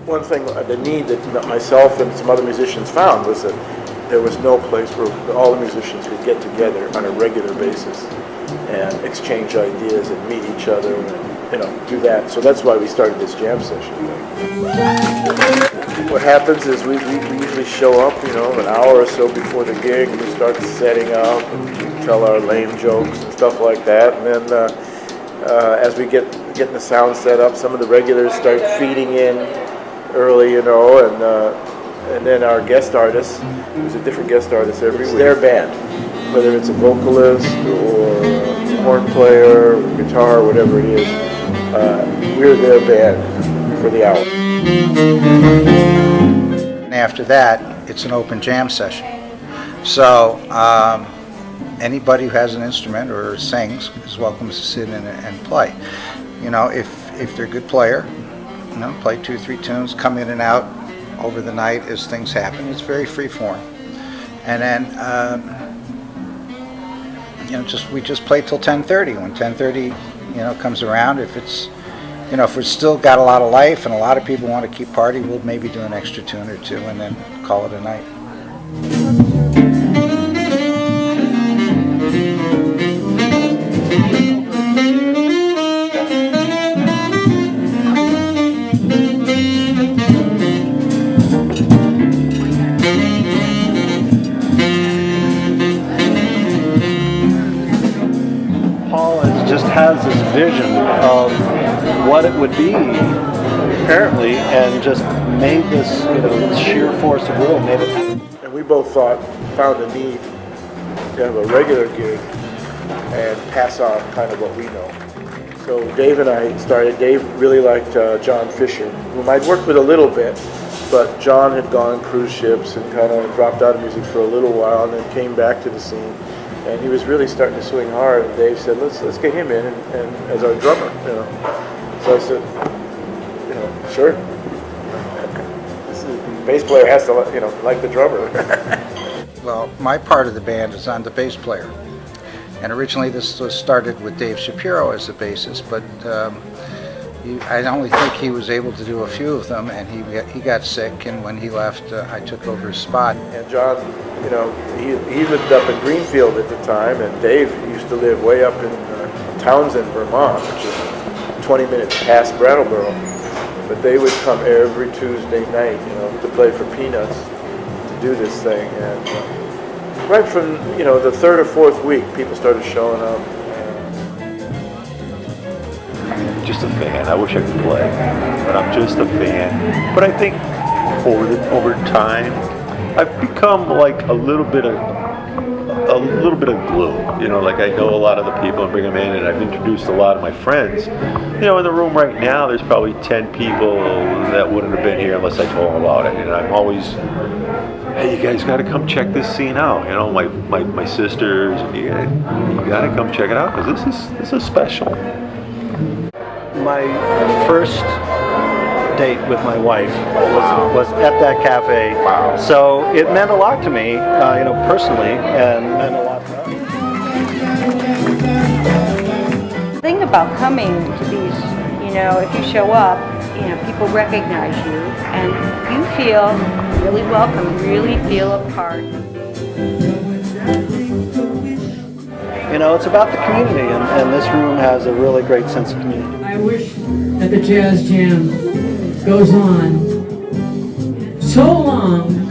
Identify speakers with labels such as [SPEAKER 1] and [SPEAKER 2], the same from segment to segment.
[SPEAKER 1] one thing, the need that myself and some other musicians found was that there was no place where all the musicians could get together on a regular basis and exchange ideas and meet each other and do that. So that's why we started this jam session thing. What happens is we usually show up, an hour or so before the gig, and we start setting up and we tell our lame jokes and stuff like that. And then as we getting the sound set up, some of the regulars start feeding in early, and then our guest artists, there's a different guest artist every week, their band, whether it's a vocalist or a horn player or guitar, whatever it is, we're their band for the hour.
[SPEAKER 2] And after that, it's an open jam session. So anybody who has an instrument or sings is welcome to sit in and play. If they're a good player, play 2-3 tunes, come in and out over the night as things happen. It's very free form. And then we just play till 10:30. When 10:30 comes around, if we've still got a lot of life and a lot of people want to keep partying, we'll maybe do an extra tune or two and then call it a night.
[SPEAKER 3] Has this vision of what it would be, apparently, and just made this, sheer force of will, made it happen.
[SPEAKER 1] And we both found a need to have a regular gig and pass on kind of what we know. So Dave and I started. Dave really liked John Fisher, whom I'd worked with a little bit, but John had gone on cruise ships and kind of dropped out of music for a little while and then came back to the scene. And he was really starting to swing hard, and Dave said, let's get him in and as our drummer, So I said, sure. The bass player has to, like the drummer.
[SPEAKER 2] Well, my part of the band is I'm the bass player. And originally this was started with Dave Shapiro as the bassist, but I only think he was able to do a few of them, and he got sick, and when he left, I took over his spot.
[SPEAKER 1] And John, he lived up in Greenfield at the time, and Dave used to live way up in Townsend, Vermont, which is 20 minutes past Brattleboro. But they would come every Tuesday night, to play for peanuts, to do this thing. And right from, the third or fourth week, people started showing up.
[SPEAKER 4] Just a fan. I wish I could play, but I'm just a fan. But I think over time, I've become like a little bit of glue. Like I know a lot of the people and bring them in, and I've introduced a lot of my friends. In the room right now, there's probably 10 people that wouldn't have been here unless I told them about it. And I'm always, hey, you guys got to come check this scene out. My sisters, you got to come check it out because this is special.
[SPEAKER 3] My first date with my wife was at that cafe.
[SPEAKER 1] Wow.
[SPEAKER 3] So it meant a lot to me, personally, and meant a lot to her.
[SPEAKER 5] The thing about coming to these, if you show up, people recognize you, and you feel really welcome, really feel a part.
[SPEAKER 3] It's about the community, and this room has a really great sense of community.
[SPEAKER 6] I wish that the Jazz Jam goes on so long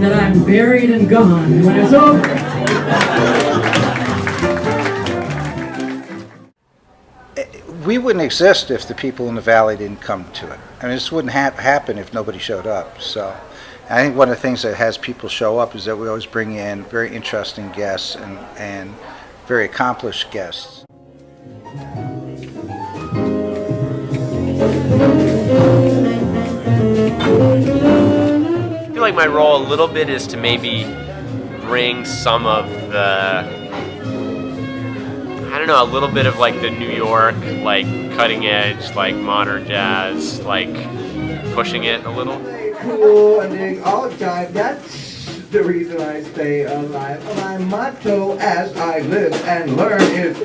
[SPEAKER 6] that I'm buried and gone when it's over.
[SPEAKER 2] We wouldn't exist if the people in the valley didn't come to it. This wouldn't happen if nobody showed up. So I think one of the things that has people show up is that we always bring in very interesting guests and very accomplished guests.
[SPEAKER 7] I feel like my role a little bit is to maybe bring some of the, a little bit of like the New York, like cutting edge, like modern jazz, like pushing it a little.
[SPEAKER 8] Cool and dig all the time. That's the reason I stay alive. My motto as I live and learn is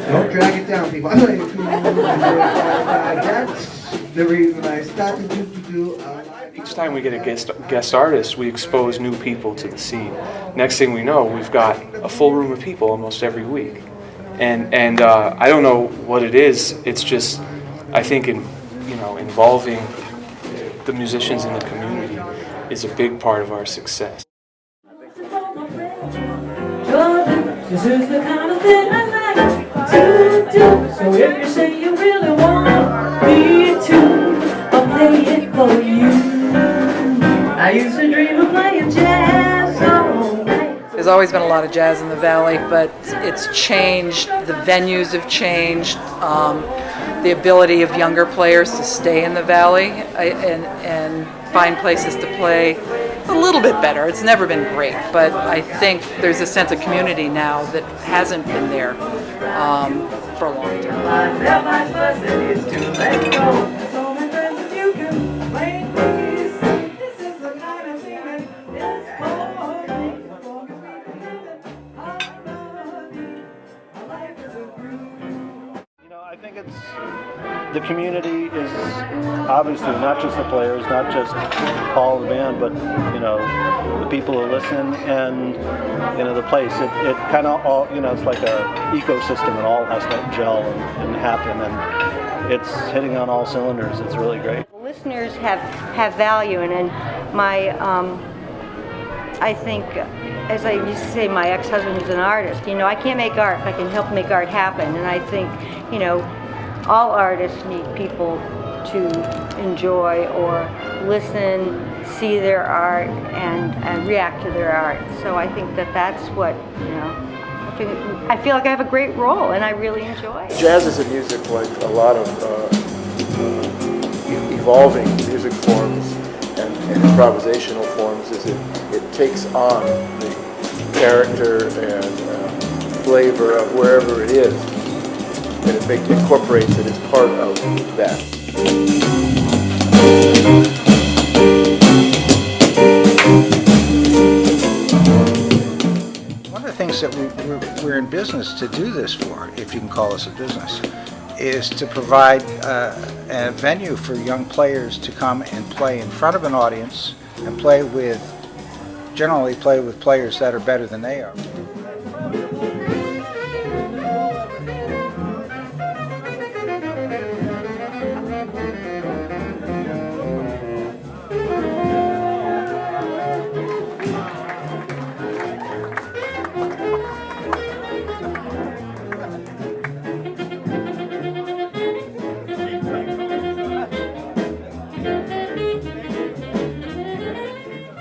[SPEAKER 8] don't drag it down, people. I'm not even cool. That's the reason I started to do a live.
[SPEAKER 9] Each time we get a guest artist, we expose new people to the scene. Next thing we know, we've got a full room of people almost every week. And I don't know what it is. It's just, I think, involving the musicians in the community is a big part of our success.
[SPEAKER 6] This is the kind of thing I like to do. So if you say you really want me to, I'll play it for you. I used to dream of playing jazz songs.
[SPEAKER 10] There's always been a lot of jazz in the Valley, but it's changed. The venues have changed. The ability of younger players to stay in the Valley and find places to play a little bit better. It's never been great, but I think there's a sense of community now that hasn't been there for a long time.
[SPEAKER 3] I think the community is obviously not just the players, not just Paul the band, but the people who listen and the place. It kind of all it's like a ecosystem. It all has to gel and happen, and it's hitting on all cylinders. It's really great.
[SPEAKER 5] Listeners have value, and my I think, as I used to say, my ex-husband was an artist. I can't make art, but I can help make art happen. And I think, all artists need people to enjoy or listen, see their art, and react to their art. So I think that's what, I feel like I have a great role, and I really enjoy it.
[SPEAKER 1] Jazz is a music like a lot of evolving music forms and improvisational forms. It takes on the character and flavor of wherever it is, and it incorporates it as part of that.
[SPEAKER 2] One of the things that we're in business to do this for, if you can call us a business, is to provide a venue for young players to come and play in front of an audience and generally play with players that are better than they are.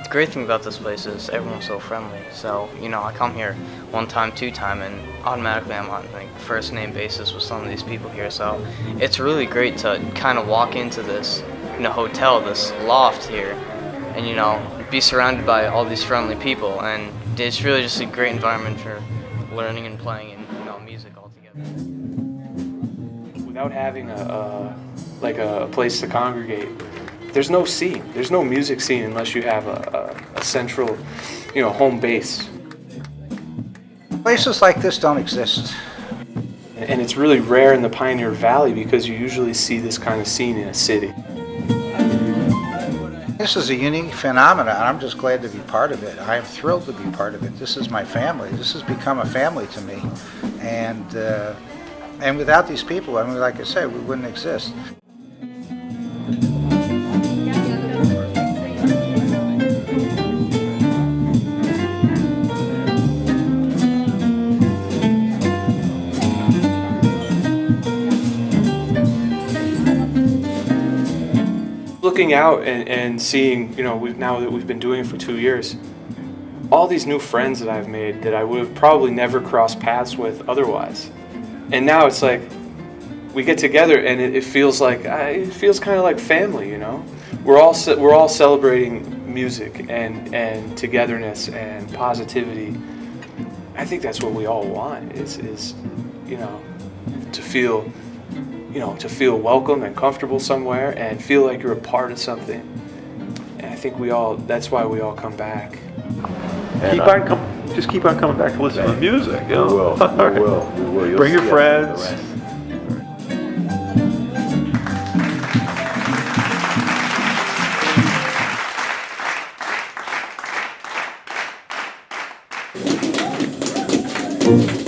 [SPEAKER 11] The great thing about this place is everyone's so friendly. So, I come here one time, two time, and automatically I'm on first name basis with some of these people here. So it's really great to kind of walk into this, hotel, this loft here, and be surrounded by all these friendly people. And it's really just a great environment for learning and playing and music altogether.
[SPEAKER 9] Without having a place to congregate, there's no scene. There's no music scene unless you have a central, home base.
[SPEAKER 2] Places like this don't exist.
[SPEAKER 9] And it's really rare in the Pioneer Valley because you usually see this kind of scene in a city.
[SPEAKER 2] This is a unique phenomenon, and I'm just glad to be part of it. I am thrilled to be part of it. This is my family. This has become a family to me. And without these people, like I said, we wouldn't exist.
[SPEAKER 9] Looking out and seeing, now that we've been doing it for 2 years, all these new friends that I've made that I would have probably never crossed paths with otherwise. And now it's like we get together and it feels kind of like family, We're all celebrating music and togetherness and positivity. I think that's what we all want is to feel welcome and comfortable somewhere and feel like you're a part of something. And I think that's why we all come back.
[SPEAKER 4] Just keep on coming back to listen to the music.
[SPEAKER 1] We will. You'll
[SPEAKER 4] Bring your
[SPEAKER 1] see
[SPEAKER 4] friends.
[SPEAKER 6] Thank you.